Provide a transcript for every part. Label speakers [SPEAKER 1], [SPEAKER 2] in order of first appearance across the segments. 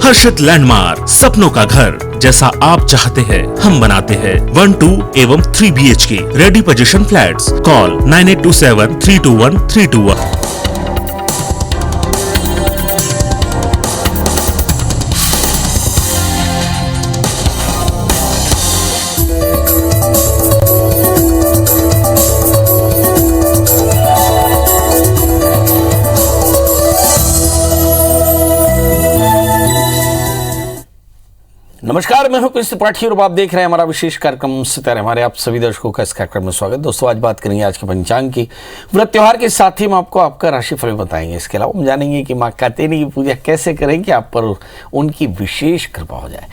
[SPEAKER 1] हर्षित landmark, सपनों का घर जैसा आप चाहते हैं हम बनाते हैं। 1, 2 एवं 3 BHK ready position flats. Call 9827321321।
[SPEAKER 2] नमस्कार, मैं हूं कृष्ण त्रिपाठी और आप देख रहे हैं हमारा विशेष कार्यक्रम सितारे। हमारे आप सभी दर्शकों का इस कार्यक्रम में स्वागत। दोस्तों, आज बात करेंगे आज के पंचांग की। व्रत त्योहार के साथ ही हम आपको आपका राशिफल बताएंगे। इसके अलावा हम जानेंगे कि माँ कात्यायनी की पूजा कैसे करें कि आप पर उनकी विशेष कृपा हो जाए।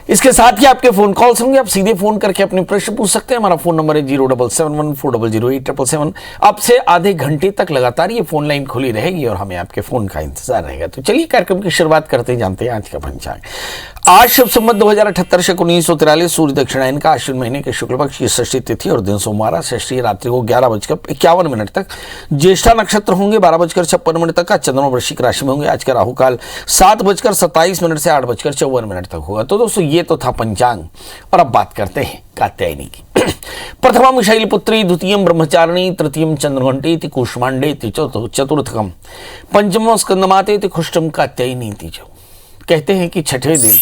[SPEAKER 2] इसके साथ ही आपके फोन कॉल्स होंगे, आप सीधे फोन करके अपने प्रश्न पूछ सकते हैं। हमारा फोन नंबर है 0771400877। आपसे आधे घंटे तक लगातार ये फोन लाइन खुली रहेगी और हमें आपके फोन का इंतजार रहेगा। तो चलिए कार्यक्रम की शुरुआत करते जानते हैं आज का पंचांग। आज शुभ संवत 2078 से 1943, सूर्य दक्षिणायन का आश्विन महीने के शुक्ल पक्ष की षष्ठी तिथि और दिन सोमवार। षष्ठी रात्रि को 11:51 तक। ज्येष्ठा नक्षत्र होंगे 12:56 तक का। चंद्रमा वृश्चिक राशि में होंगे। आज का राहु काल 7:27 से 8:54 तक होगा। तो दोस्तों, ये तो था पंचांग और अब बात करते हैं कात्यायनी की। प्रथमम शैलपुत्री, द्वितीयम ब्रह्मचारिणी, तृतीयम चंद्रघंटी, कुष्मांडे, चतुर्थकम पंचम स्कंदमाते, खुष्टम कात्यायनी तीजो। कहते हैं कि छठवें दिन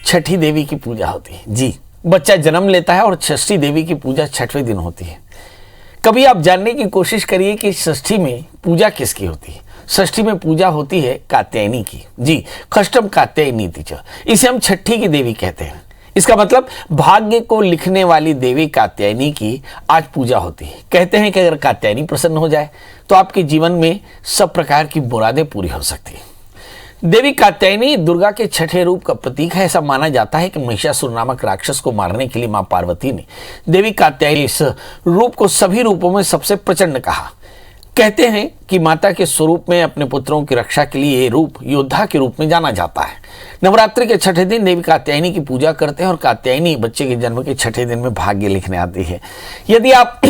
[SPEAKER 2] छठी देवी की पूजा होती है। जी, बच्चा जन्म लेता है और षष्ठी देवी की पूजा छठवें दिन होती है। कभी आप जानने की कोशिश करिए कि षष्ठी में पूजा किसकी होती है। षष्ठी में पूजा होती है कात्यायनी की। जी, खष्टम कात्यायनी तीजो। इसे हम छठी की देवी कहते हैं। इसका मतलब भाग्य को लिखने वाली देवी कात्यायनी की आज पूजा होती है। कहते हैं कि अगर कात्यायनी प्रसन्न हो जाए तो आपके जीवन में सब प्रकार की मुरादें पूरी हो सकती है। देवी कात्यायनी दुर्गा के छठे रूप का प्रतीक है। ऐसा माना जाता है कि महिषासुर नामक राक्षस को मारने के लिए मां पार्वती ने देवी कात्यायनी इस रूप को सभी रूपों में सबसे प्रचंड कहा। कहते हैं कि माता के स्वरूप में अपने पुत्रों की रक्षा के लिए ये रूप योद्धा के रूप में जाना जाता है। नवरात्रि के छठे दिन देवी कात्यायनी की पूजा करते हैं और कात्यायनी बच्चे के जन्म के छठे दिन में भाग्य लिखने आती है। यदि आप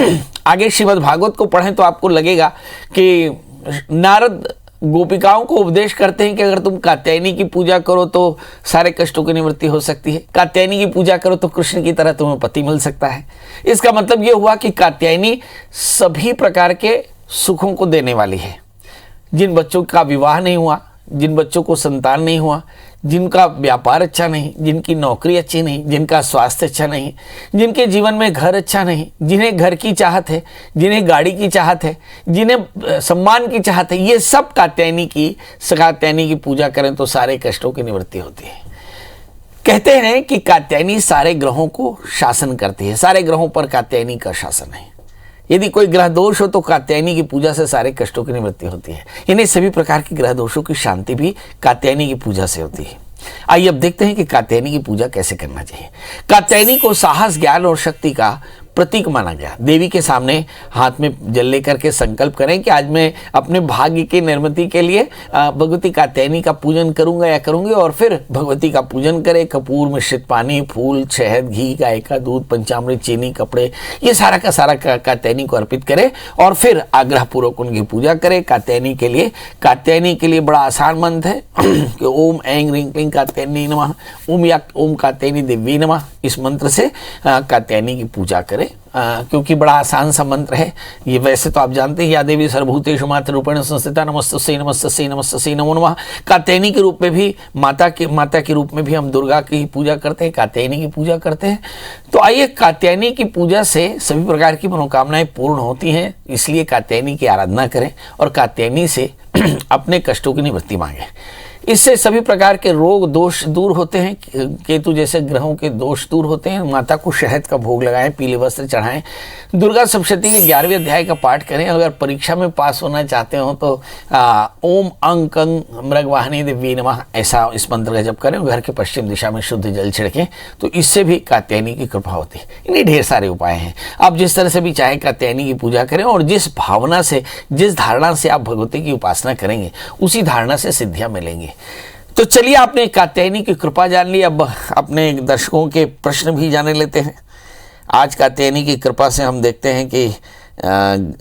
[SPEAKER 2] आगे श्रीमद् भागवत को पढ़ें तो आपको लगेगा कि नारद गोपिकाओं को उपदेश करते हैं कि अगर तुम कात्यायनी की पूजा करो तो सारे कष्टों की निवृत्ति हो सकती है। कात्यायनी की पूजा करो तो कृष्ण की तरह तुम्हें पति मिल सकता है। इसका मतलब ये हुआ कि कात्यायनी सभी प्रकार के सुखों को देने वाली है। जिन बच्चों का विवाह नहीं हुआ, जिन बच्चों को संतान नहीं हुआ, जिनका व्यापार अच्छा नहीं, जिनकी नौकरी अच्छी नहीं, जिनका स्वास्थ्य अच्छा नहीं, जिनके जीवन में घर अच्छा नहीं, जिन्हें घर की चाहत है, जिन्हें गाड़ी की चाहत है, जिन्हें सम्मान की चाहत है, ये सब कात्यायनी की पूजा करें तो सारे कष्टों की निवृत्ति होती है। कहते हैं कि कात्यायनी सारे ग्रहों को शासन करती है। सारे ग्रहों पर कात्यायनी का शासन है। यदि कोई ग्रह दोष हो तो कात्यायनी की पूजा से सारे कष्टों की निवृत्ति होती है। यानी सभी प्रकार के ग्रह दोषों की शांति भी कात्यायनी की पूजा से होती है। आइए अब देखते हैं कि कात्यायनी की पूजा कैसे करना चाहिए। कात्यायनी को साहस, ज्ञान और शक्ति का प्रतीक माना गया। देवी के सामने हाथ में जल लेकर के संकल्प करें कि आज मैं अपने भाग्य की निर्मिति के लिए भगवती कात्यायनी का पूजन करूंगा या करूंगी, और फिर भगवती का पूजन करें। कपूर, मिश्रित पानी, फूल, शहद, घी, गाय का दूध, पंचामृत, चीनी, कपड़े, ये सारा का सारा कात्यायनी को अर्पित करें और फिर आग्रह पूर्वक उनकी पूजा करें। कात्यायनी के लिए बड़ा आसान मंत्र है कि ओम ऐं ह्रीं क्लीं कात्यायनी नमः, ओम कात्यायनी देवी नमः। इस मंत्र से कात्यायनी की पूजा करें, क्योंकि बड़ा आसान सा मंत्र है ये। वैसे तो आप जानते हैं, या देवी सर्वभूतेषु मात्र रूपेण संस्थिता नमस्तस्यै नमस्तस्यै नमस्तस्यै नमो नमः। कात्यायनी के रूप में भी माता के रूप में भी हम दुर्गा की पूजा करते हैं, कात्यायनी की पूजा करते हैं। तो आइए, कात्यायनी की पूजा से सभी प्रकार की मनोकामनाएं पूर्ण होती हैं। इसलिए कात्यायनी की आराधना करें और कात्यायनी से अपने कष्टों की निवृत्ति मांगे। इससे सभी प्रकार के रोग दोष दूर होते हैं। केतु जैसे ग्रहों के दोष दूर होते हैं। माता को शहद का भोग लगाएं, पीले वस्त्र चढ़ाएं, दुर्गा सप्तशती के 11वें अध्याय का पाठ करें। अगर परीक्षा में पास होना चाहते हो तो ओम अंक मृगवाहिनी देवी नमः ऐसा इस मंत्र का जप करें। घर के पश्चिम दिशा में शुद्ध जल छिड़कें तो इससे भी कात्यायनी की कृपा होती है। इन्हीं ढेर सारे उपाय हैं। आप जिस तरह से भी चाहे कात्यायनी की पूजा करें और जिस भावना से, जिस धारणा से आप भगवती की उपासना करेंगे उसी धारणा से सिद्धियां मिलेंगी। तो चलिए, आपने कात्यायनी की कृपा जान ली, अब अपने दर्शकों के प्रश्न भी जाने लेते हैं। आज कात्यायनी की कृपा से हम देखते हैं कि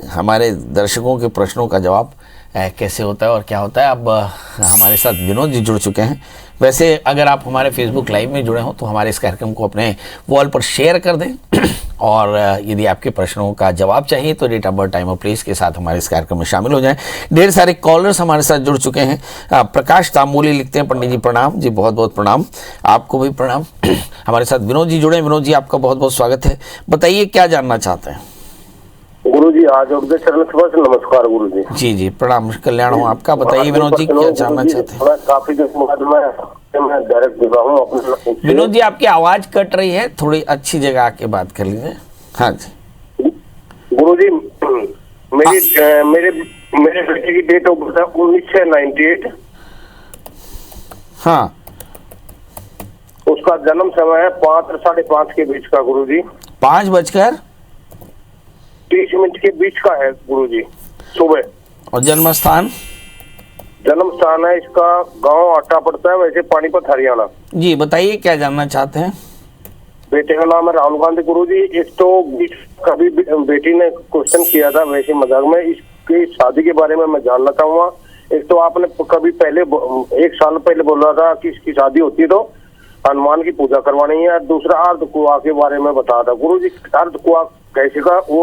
[SPEAKER 2] हमारे दर्शकों के प्रश्नों का जवाब कैसे होता है और क्या होता है। अब हमारे साथ विनोद जी जुड़ चुके हैं। वैसे अगर आप हमारे फेसबुक लाइव में जुड़े हो तो हमारे इस कार्यक्रम को अपने वॉल पर शेयर कर दें और यदि आपके प्रश्नों का जवाब चाहिए तो डेट ऑफ बर्थ, टाइम और प्लेस के साथ हमारे इस कार्यक्रम में शामिल हो जाएं। ढेर सारे कॉलर्स हमारे साथ जुड़ चुके हैं। प्रकाश तांबोली लिखते हैं, पंडित जी प्रणाम। जी बहुत बहुत प्रणाम, आपको भी प्रणाम। हमारे साथ विनोद जी जुड़े। विनोद जी आपका बहुत बहुत स्वागत है। बताइए क्या जानना चाहते हैं।
[SPEAKER 3] गुरु जी आज उनके चरण स्पर्श। नमस्कार गुरु जी।
[SPEAKER 2] जी जी प्रणाम, कल्याण हो आपका। बताइए विनोद जी क्या जानना चाहते हैं।
[SPEAKER 3] काफी दिन बाद मैं डायरेक्ट जुड़ा हूँ अपने।
[SPEAKER 2] विनोद जी आपकी आवाज कट रही है, थोड़ी अच्छी जगह आके बात कर लीजिए। हाँ जी
[SPEAKER 3] गुरु जी, मेरे बेटे की डेट ऑफ बर्थ है 1998।
[SPEAKER 2] हाँ,
[SPEAKER 3] उसका जन्म समय है 5 और 5:30 के बीच का गुरु जी।
[SPEAKER 2] 5:30
[SPEAKER 3] के बीच का है गुरु जी, सुबह।
[SPEAKER 2] और जन्म स्थान?
[SPEAKER 3] जन्म स्थान है इसका गांव आटा पड़ता है, वैसे पानीपत हरियाणा।
[SPEAKER 2] जी बताइए क्या जानना चाहते हैं।
[SPEAKER 3] बेटे का नाम है राहुल गांधी गुरु जी। एक तो कभी बेटी ने क्वेश्चन किया था वैसे मजाक में, इसकी शादी के बारे में मैं जानना चाहूंगा। एक तो आपने कभी पहले 1 साल पहले बोला था कि इसकी शादी होती है तो हनुमान की पूजा करवानी है। दूसरा अर्ध कुआ के बारे में बताया था गुरु जी। अर्ध कुआ कैसे का वो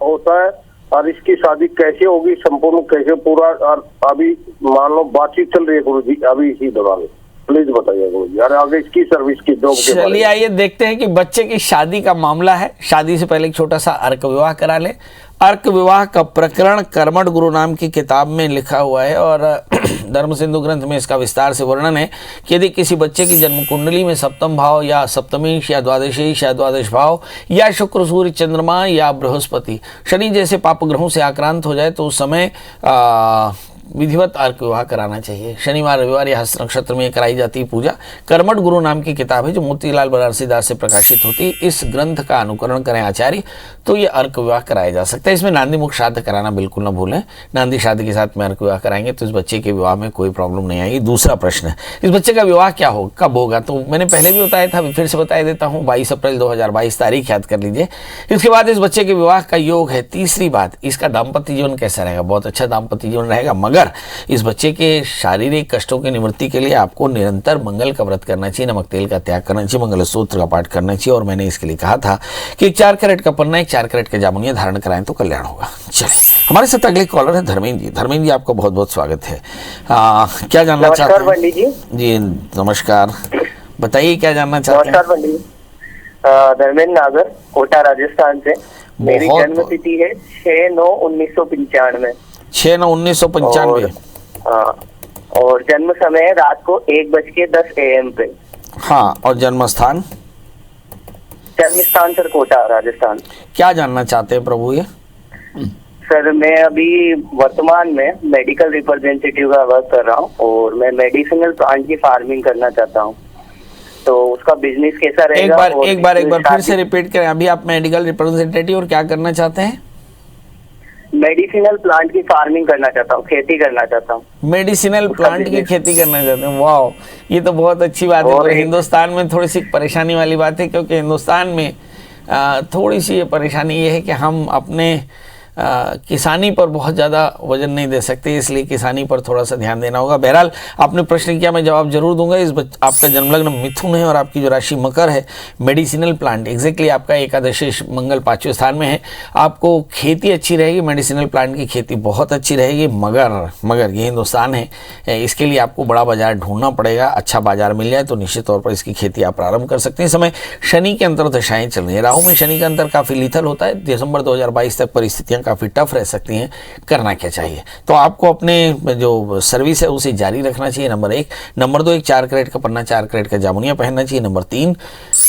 [SPEAKER 3] होता है और इसकी शादी कैसे होगी, संपूर्ण कैसे पूरा। और अभी मान लो बातचीत चल रही है गुरु जी अभी इसी दौरान, प्लीज बताइए गुरु जी। अरे आगे इसकी सर्विस की जॉब के बारे में।
[SPEAKER 2] चलिए आइए देखते हैं कि बच्चे की शादी का मामला है। शादी से पहले एक छोटा सा अर्क विवाह करा ले। अर्क विवाह का प्रकरण कर्मठ गुरु नाम की किताब में लिखा हुआ है और धर्म सिंधु ग्रंथ में इसका विस्तार से वर्णन है कि यदि किसी बच्चे की जन्म कुंडली में सप्तम भाव या सप्तमीश या द्वादशीश या द्वादश भाव या शुक्र सूर्य चंद्रमा या बृहस्पति शनि जैसे पाप ग्रहों से आक्रांत हो जाए तो उस समय विधिवत अर्क विवाह कराना चाहिए। शनिवार रविवार या हस्त नक्षत्र में कराई जाती है पूजा। कर्मठ गुरु नाम की किताब है जो मोतीलाल बनारसीदास से प्रकाशित होती है। इस ग्रंथ का अनुकरण करें आचार्य तो ये अर्क विवाह कराया जा सकता है। इसमें नांदी मुख श्राद्ध कराना बिल्कुल ना भूलें। नांदी श्राद्ध के साथ में अर्क विवाह कराएंगे तो इस बच्चे के विवाह में कोई प्रॉब्लम नहीं आएगी। दूसरा प्रश्न, इस बच्चे का विवाह क्या हो कब होगा, तो मैंने पहले भी बताया था, फिर से बता देता हूँ। 22 अप्रैल 2022 तारीख याद कर लीजिए। इसके बाद इस बच्चे के विवाह का योग है। तीसरी बात, इसका दाम्पत्य जीवन कैसा रहेगा, बहुत अच्छा दाम्पत्य जीवन रहेगा। मगर इस बच्चे के शारीरिक कष्टों की निवृत्ति के लिए आपको निरंतर मंगल का व्रत करना चाहिए, नमक तेल का त्याग करना चाहिए, मंगल सूत्र का पाठ करना चाहिए। और मैंने इसके लिए कहा था कि 4 कैरेट का पन्ना, 4 कैरेट का जामुनिया धारण कराएं तो कल्याण होगा। चलिए हमारे साथ अगले कॉलर है धर्मेंद्र जी। धर्मेंद्र जी आपका बहुत बहुत स्वागत है। क्या जानना चाहते हैं?
[SPEAKER 3] पंडित जी
[SPEAKER 2] जी नमस्कार, बताइए क्या जानना चाहते हैं।
[SPEAKER 3] नमस्कार पंडित, धर्मेंद्र नागर, कोटा राजस्थान से। मेरी जन्म तिथि है 6/9/1995।
[SPEAKER 2] 6/9/1995।
[SPEAKER 3] हाँ, और जन्म समय है रात को 1:10 AM पे।
[SPEAKER 2] हाँ, और जन्म स्थान?
[SPEAKER 3] जन्म स्थान सर कोटा राजस्थान।
[SPEAKER 2] क्या जानना चाहते हैं प्रभु ये?
[SPEAKER 3] सर मैं अभी वर्तमान में मेडिकल रिप्रेजेंटेटिव का वर्क कर रहा हूँ और मैं मेडिसिनल प्लांट की फार्मिंग करना चाहता हूँ, तो उसका बिजनेस कैसा रहेगा?
[SPEAKER 2] एक बार फिर से रिपीट करें। अभी आप मेडिकल रिप्रेजेंटेटिव और क्या करना चाहते हैं?
[SPEAKER 3] मेडिसिनल प्लांट की फार्मिंग करना चाहता हूँ, खेती करना चाहता हूँ।
[SPEAKER 2] मेडिसिनल प्लांट की खेती करना चाहते हैं, वाह, ये तो बहुत अच्छी बात है। और हिंदुस्तान में थोड़ी सी परेशानी वाली बात है क्योंकि हिंदुस्तान में थोड़ी सी ये परेशानी ये है कि हम अपने किसानी पर बहुत ज़्यादा वजन नहीं दे सकते, इसलिए किसानी पर थोड़ा सा ध्यान देना होगा। बहरहाल आपने प्रश्न किया, मैं जवाब जरूर दूंगा। आपका जन्मलग्न मिथुन है और आपकी जो राशि मकर है। मेडिसिनल प्लांट एग्जैक्टली आपका एकादशी मंगल 5वें स्थान में है। आपको खेती अच्छी रहेगी, मेडिसिनल प्लांट की खेती बहुत अच्छी रहेगी। मगर ये हिंदुस्तान है, इसके लिए आपको बड़ा बाजार ढूंढना पड़ेगा। अच्छा बाजार मिल जाए तो निश्चित तौर पर इसकी खेती आप प्रारंभ कर सकते हैं। इस समय शनि के अंतर्दशाएं चल रही है। राहु में शनि का अंतर काफ़ी लीथल होता है। दिसंबर 2022 तक परिस्थितियाँ काफ़ी टफ रह सकती हैं। करना क्या चाहिए, तो आपको अपने जो सर्विस है उसे जारी रखना चाहिए, नंबर 1। नंबर 2, एक 4 कैरेट का पन्ना, 4 कैरेट का जामुनिया पहनना चाहिए। नंबर 3,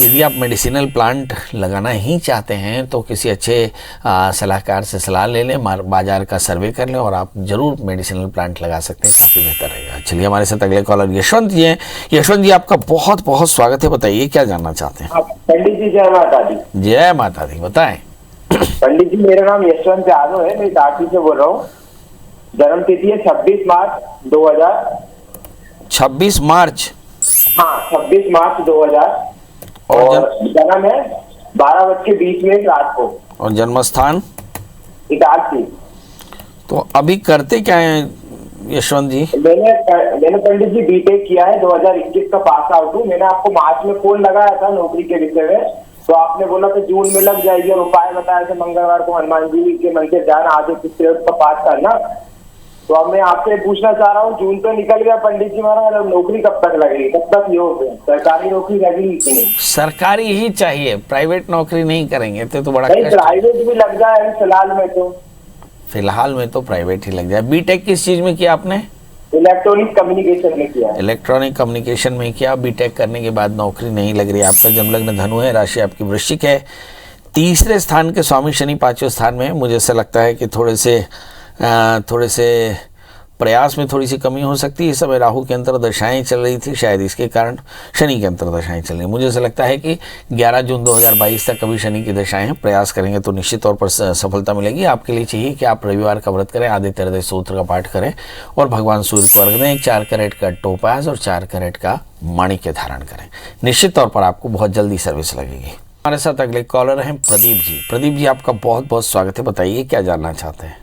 [SPEAKER 2] यदि आप मेडिसिनल प्लांट लगाना ही चाहते हैं तो किसी अच्छे सलाहकार से सलाह ले लें, बाजार का सर्वे कर लें और आप जरूर मेडिसिनल प्लांट लगा सकते हैं, काफ़ी बेहतर रहेगा। चलिए हमारे साथ अगले कॉलर यशवंत जी हैं। यशवंत जी आपका बहुत बहुत स्वागत है, बताइए क्या जानना चाहते हैं।
[SPEAKER 3] पंडित जी जय माता दी।
[SPEAKER 2] जय माता दी, बताएं।
[SPEAKER 3] पंडित जी मेरा नाम यशवंत यादव है, मैं इटारसी से बोल रहा हूँ। जन्म तिथि है 26 मार्च 2000।
[SPEAKER 2] 26 मार्च?
[SPEAKER 3] हाँ 26 मार्च 2000। और जन्म है 12:20 रात को।
[SPEAKER 2] और जन्म स्थान?
[SPEAKER 3] इटारसी।
[SPEAKER 2] तो अभी करते क्या है यशवंत जी।
[SPEAKER 4] मैंने पंडित जी बीटेक किया है, 2021 का पास आउट हूँ। मैंने आपको मार्च में फोन लगाया था नौकरी के विषय में, तो आपने बोला कि जून में लग जाएगी और उपाय बताया था मंगलवार को हनुमान जी के मंदिर जाना, आगे किससे उसका पास करना। तो अब मैं आपसे पूछना चाह रहा हूँ, जून तो निकल गया पंडित जी हमारा, नौकरी कब तक लगेगी, कब तक ये हो सरकारी नौकरी लगेगी कि नहीं?
[SPEAKER 2] सरकारी ही चाहिए, प्राइवेट नौकरी नहीं करेंगे तो बड़ा
[SPEAKER 4] नहीं, प्राइवेट भी लग जाए
[SPEAKER 2] फिलहाल में तो प्राइवेट ही लग जाए। बीटेक किस चीज में किया आपने?
[SPEAKER 4] इलेक्ट्रॉनिक कम्युनिकेशन में किया।
[SPEAKER 2] इलेक्ट्रॉनिक कम्युनिकेशन में किया। बीटेक करने के बाद नौकरी नहीं लग रही। आपका जन्मलग्न धनु है, राशि आपकी वृश्चिक है, तीसरे स्थान के स्वामी शनि पांचवें स्थान में। मुझे ऐसा लगता है कि थोड़े से प्रयास में थोड़ी सी कमी हो सकती है। इस समय राहु के अंतर्दशाएं चल रही थी, शायद इसके कारण शनि की अंतर्दशाएं चल रही। मुझे ऐसा लगता है कि 11 जून 2022 तक कभी शनि की दशाएं हैं, प्रयास करेंगे तो निश्चित तौर पर सफलता मिलेगी। आपके लिए चाहिए कि आप रविवार का व्रत करें, आदित्य हृदय स्तोत्र का पाठ करें और भगवान सूर्य को अर्घ दें। 4 कैरेट का टोपाज और 4 कैरेट का माणिक्य धारण करें, निश्चित तौर पर आपको बहुत जल्दी सर्विस लगेगी। हमारे साथ अगले कॉलर हैं प्रदीप जी। प्रदीप जी, आपका बहुत बहुत स्वागत है। बताइए क्या जानना चाहते हैं?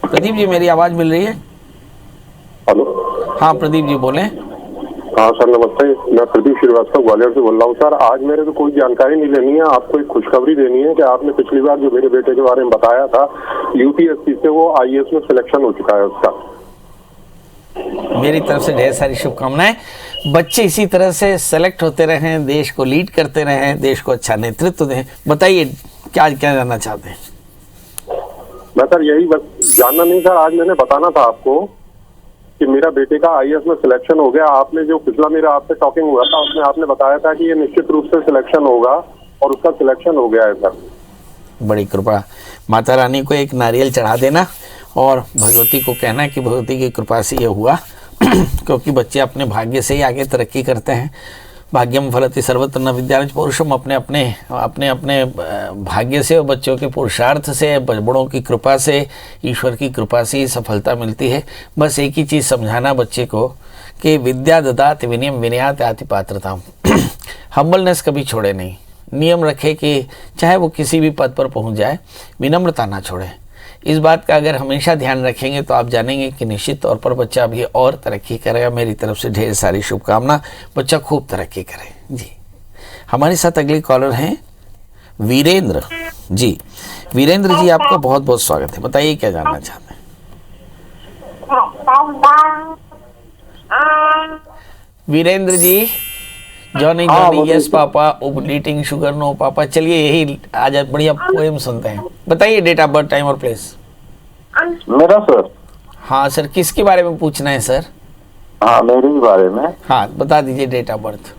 [SPEAKER 2] प्रदीप जी, मेरी आवाज मिल रही है?
[SPEAKER 5] हेलो।
[SPEAKER 2] हाँ प्रदीप जी बोले।
[SPEAKER 5] हाँ सर नमस्ते, मैं प्रदीप श्रीवास्तव ग्वालियर से बोल रहा हूँ। सर आज मेरे को कोई जानकारी नहीं लेनी है, आपको एक खुशखबरी देनी है कि आपने पिछली बार जो मेरे बेटे के बारे में बताया था, यूपीएससी से वो आईएएस में सिलेक्शन हो चुका है उसका।
[SPEAKER 2] मेरी तरफ से ढेर सारी शुभकामनाएं। बच्चे इसी तरह से सेलेक्ट होते रहें, देश को लीड करते रहें, देश को अच्छा नेतृत्व दें। बताइए क्या जानना चाहते हैं?
[SPEAKER 5] मैं सर यही बस जानना नहीं सर, आज मैंने बताना था आपको कि मेरा बेटे का आईएएस में सिलेक्शन हो गया। आपने जो पिछला मेरा आपसे टॉकिंग हुआ था उसमें आपने बताया था कि ये निश्चित रूप से सिलेक्शन होगा और उसका सिलेक्शन हो गया है सर।
[SPEAKER 2] बड़ी कृपा। माता रानी को एक नारियल चढ़ा देना और भगवती को कहना कि भगवती की कृपा से ये हुआ क्योंकि बच्चे अपने भाग्य से ही आगे तरक्की करते हैं। भाग्यम फलति सर्वत्र न विद्यार्थ पुरुषम, अपने अपने भाग्य से और बच्चों के पुरुषार्थ से, बड़ों की कृपा से, ईश्वर की कृपा से ही सफलता मिलती है। बस एक ही चीज़ समझाना बच्चे को कि विद्या ददाति विनयम विनयात याति पात्रता। हम्बलनेस कभी छोड़े नहीं, नियम रखे कि चाहे वो किसी भी पद पर पहुंच जाए, विनम्रता ना छोड़े। इस बात का अगर हमेशा ध्यान रखेंगे तो आप जानेंगे कि निश्चित तौर पर बच्चा अभी और तरक्की करेगा। मेरी तरफ से ढेर सारी शुभकामना, बच्चा खूब तरक्की करे जी। हमारे साथ अगले कॉलर हैं वीरेंद्र जी। वीरेंद्र जी, आपका बहुत बहुत स्वागत है। बताइए क्या जानना चाहते हैं? Virendra ji, Johnny Johnny yes papa, overeating sugar no papa. चलिए यही आज बढ़िया पोएम सुनते हैं। बताइए डेट ऑफ बर्थ, टाइम और प्लेस।
[SPEAKER 6] मेरा सर?
[SPEAKER 2] हाँ सर, किसके बारे में पूछना है सर?
[SPEAKER 6] हाँ मेरे ही बारे में।
[SPEAKER 2] हाँ बता दीजिए डेट ऑफ बर्थ।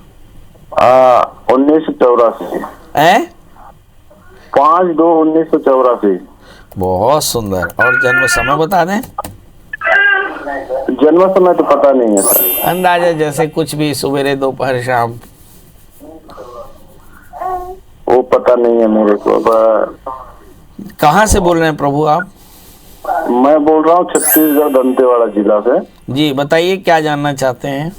[SPEAKER 6] 1984। 5/2/1984।
[SPEAKER 2] बहुत सुंदर। और जन्म समय बता दें?
[SPEAKER 6] जन्म समय तो पता नहीं है सर।
[SPEAKER 2] अंदाजा जैसे कुछ भी, सवेरे दोपहर शाम?
[SPEAKER 6] वो पता नहीं है मेरे को।
[SPEAKER 2] कहाँ से बोल रहे हैं प्रभु आप?
[SPEAKER 6] मैं बोल रहा हूँ छत्तीसगढ़ दंतेवाड़ा जिला से।
[SPEAKER 2] जी बताइए क्या जानना चाहते हैं?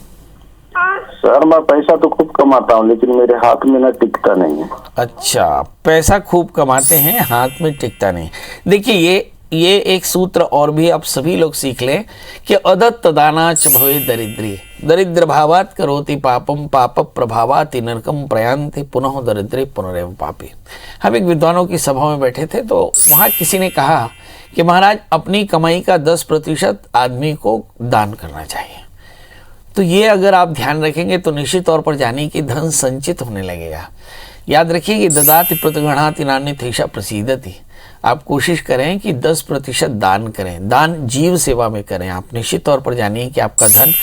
[SPEAKER 6] सर मैं पैसा तो खूब कमाता हूँ लेकिन मेरे हाथ में ना टिकता नहीं है।
[SPEAKER 2] अच्छा, पैसा खूब कमाते हैं, हाथ में टिकता नहीं। देखिए ये एक सूत्र और भी आप सभी लोग सीख लें कि अदत्त दानाच भवे दरिद्री, दरिद्र भावात करोति पापम, पाप प्रभावात नरकम प्रयांति पुनः दरिद्रे पुनरेव पापी। हम एक विद्वानों की सभा में बैठे थे तो वहाँ किसी ने कहा कि महाराज अपनी कमाई का 10% आदमी को दान करना चाहिए। तो ये अगर आप ध्यान रखेंगे तो निश्चित तौर पर जानिए कि धन संचित होने लगेगा। याद रखिए कि ददाति प्रतिगृणाति नान्यथैषा प्रसीदति। आप कोशिश करें कि 10% दान करें, दान जीव सेवा में करें। आप निश्चित तौर पर जानिए कि आपका धन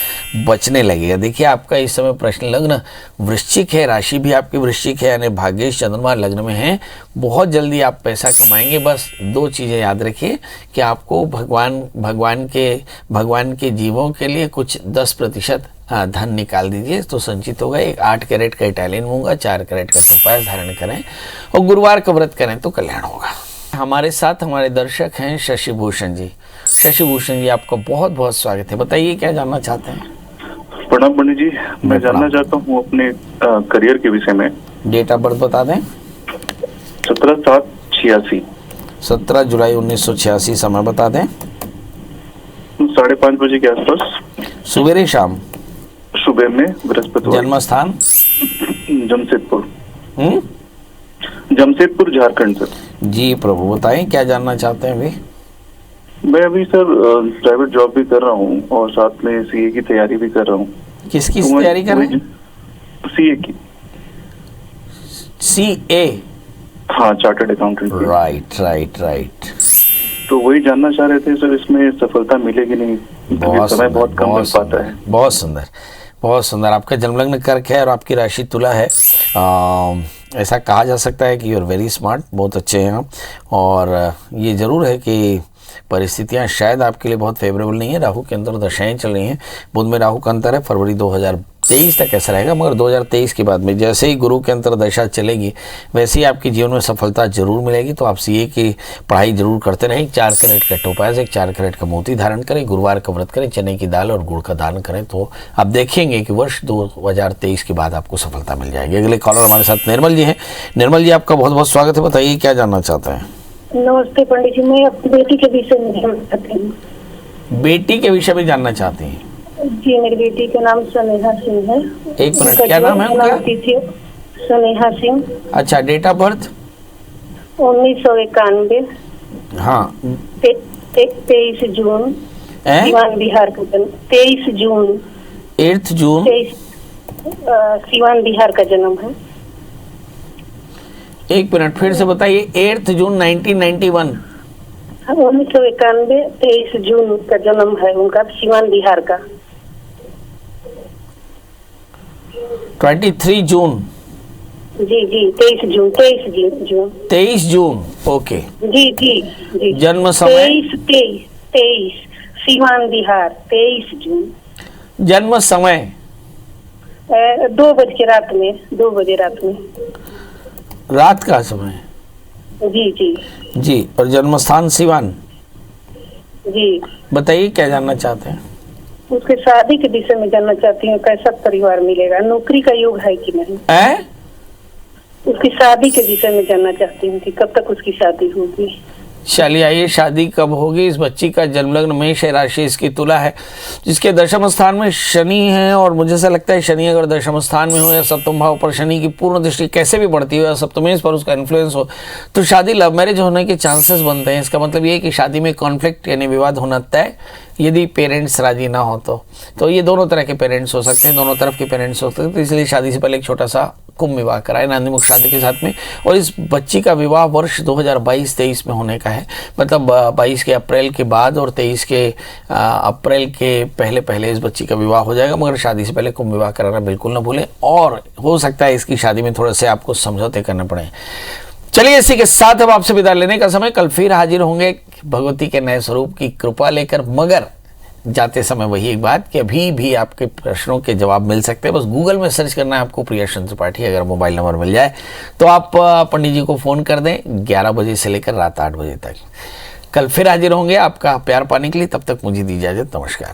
[SPEAKER 2] बचने लगेगा। देखिए आपका इस समय प्रश्न लग्न वृश्चिक है, राशि भी आपकी वृश्चिक है, यानी भाग्येश चंद्रमा लग्न में है। बहुत जल्दी आप पैसा कमाएंगे। बस 2 चीज़ें याद रखिए कि आपको भगवान के जीवों के लिए कुछ 10% धन निकाल दीजिए तो संचित होगा। एक 8 कैरेट का इटालियन मूंगा, 4 कैरेट का टोपाज धारण करें और गुरुवार का व्रत करें तो कल्याण होगा। हमारे साथ हमारे दर्शक हैं शशि भूषण जी। शशि भूषण जी, आपका बहुत बहुत स्वागत है। बताइए क्या जानना चाहते हैं?
[SPEAKER 7] प्रणाम पंडित जी, मैं जानना चाहता हूँ अपने करियर के विषय में।
[SPEAKER 2] डेट ऑफ बर्थ बता दें?
[SPEAKER 7] 17/7/86।
[SPEAKER 2] 17 जुलाई 1986। समय बता दें?
[SPEAKER 7] 5:30 बजे के आसपास।
[SPEAKER 2] सवेरे शाम?
[SPEAKER 7] सुबह में बृहस्पतिवार।
[SPEAKER 2] जन्म स्थान?
[SPEAKER 7] जमशेदपुर। जमशेदपुर झारखंड सर।
[SPEAKER 2] जी प्रभु, बताएं क्या जानना चाहते हैं अभी?
[SPEAKER 7] मैं अभी सर प्राइवेट जॉब भी कर रहा हूँ और साथ में सीए की तैयारी भी कर रहा हूँ।
[SPEAKER 2] किसकी तैयारी कर रहे हैं?
[SPEAKER 7] सीए की।
[SPEAKER 2] सीए?
[SPEAKER 7] हाँ, चार्टर्ड अकाउंटेंट।
[SPEAKER 2] राइट।
[SPEAKER 7] तो वही जानना चाह रहे थे सर, इसमें सफलता मिलेगी नहीं? समय बहुत कम मिल पाता है।
[SPEAKER 2] बहुत सुंदर। आपका जन्मलग्न कर्क है और आपकी राशि तुला है। ऐसा कहा जा सकता है कि यू आर वेरी स्मार्ट, बहुत अच्छे हैं आप। और ये जरूर है कि परिस्थितियां शायद आपके लिए बहुत फेवरेबल नहीं है। राहु के अंदर दशाएं चल रही हैं, बुध में राहु का अंतर है। फरवरी 2023 तक ऐसा रहेगा, मगर 2023 के बाद में जैसे ही गुरु के अंतर दशा चलेगी वैसे ही आपके जीवन में सफलता जरूर मिलेगी। तो आप सीए की पढ़ाई जरूर करते रहें। 4 कैरेट का टोपाज, 4 कैरेट का मोती धारण करें, गुरुवार का व्रत करें, चने की दाल और गुड़ का दान करें, तो आप देखेंगे कि वर्ष 2023 के बाद आपको सफलता मिल जाएगी। अगले कॉलर हमारे साथ निर्मल जी हैं। निर्मल जी, आपका बहुत बहुत स्वागत है। बताइए क्या जानना चाहते हैं?
[SPEAKER 8] नमस्ते पंडित जी, मैं अपनी बेटी के विषय में जानना चाहती हूँ।
[SPEAKER 2] बेटी के विषय में जानना चाहती हैं?
[SPEAKER 8] जी, मेरी बेटी का नाम सनेहा सिंह है।
[SPEAKER 2] एक मिनट, क्या नाम है उनका?
[SPEAKER 8] सनेहा सिंह।
[SPEAKER 2] अच्छा, डेट ऑफ बर्थ?
[SPEAKER 8] 1991।
[SPEAKER 2] हाँ।
[SPEAKER 8] 23 जून, सिवान बिहार का जन्म। 23 जून
[SPEAKER 2] 8 जून
[SPEAKER 8] सिवान बिहार का जन्म है।
[SPEAKER 2] एक मिनट फिर से बताइए। 8 जून 1991।
[SPEAKER 8] 1991, 23 जून का जन्म है उनका, सिवान बिहार का।
[SPEAKER 2] 23 जून?
[SPEAKER 8] जी 23 जून। ओके। जी।
[SPEAKER 2] जन्म समय?
[SPEAKER 8] 23 सिवान बिहार, 23 जून।
[SPEAKER 2] जन्म समय?
[SPEAKER 8] 2 बजे रात में।
[SPEAKER 2] रात का समय? जी। और जन्म स्थान सिवान?
[SPEAKER 8] जी।
[SPEAKER 2] बताइए क्या जानना चाहते हैं?
[SPEAKER 8] उसके शादी के विषय में जानना चाहती हूँ, कैसा परिवार मिलेगा, नौकरी का योग है कि नहीं। उसकी शादी के विषय में जानना चाहती हूँ कि कब तक उसकी शादी होगी।
[SPEAKER 2] चलिए आइए, शादी कब होगी? इस बच्ची का जन्मलग्न मेष है, राशि इसकी तुला है, जिसके दशम स्थान में शनि है। और मुझे ऐसा लगता है शनि अगर दशम स्थान में हो या सप्तम भाव पर शनि की पूर्ण दृष्टि कैसे भी बढ़ती हो या सप्तमेश पर उसका इन्फ्लुएंस हो, तो शादी लव मैरिज होने के चांसेस बनते हैं। इसका मतलब ये है कि शादी में कॉन्फ्लिक्ट यानी विवाद होना तय, यदि पेरेंट्स राजी ना हो तो ये दोनों तरह के पेरेंट्स हो सकते हैं, दोनों तरफ के पेरेंट्स हो सकते हैं। तो इसलिए शादी से पहले एक छोटा सा कुंभ विवाह कराए नांदीमुख शादी के साथ में। और इस बच्ची का विवाह वर्ष 2022-23 में होने का है, मतलब 22 के अप्रैल के बाद और 23 के अप्रैल के पहले इस बच्ची का विवाह हो जाएगा। मगर शादी से पहले कुंभ विवाह कराना बिल्कुल ना भूलें, और हो सकता है इसकी शादी में थोड़े से आपको समझौते करने पड़े। चलिए, इसी के साथ अब आपसे विदा लेने का समय। कल फिर हाजिर होंगे भगवती के नए स्वरूप की कृपा लेकर, मगर जाते समय वही एक बात कि अभी भी आपके प्रश्नों के जवाब मिल सकते हैं। बस गूगल में सर्च करना है आपको प्रियेश त्रिपाठी। अगर मोबाइल नंबर मिल जाए तो आप पंडित जी को फ़ोन कर दें 11 बजे से लेकर रात 8 बजे तक। कल फिर हाजिर होंगे आपका प्यार पाने के लिए। तब तक मुझे दी इजाज़त। नमस्कार।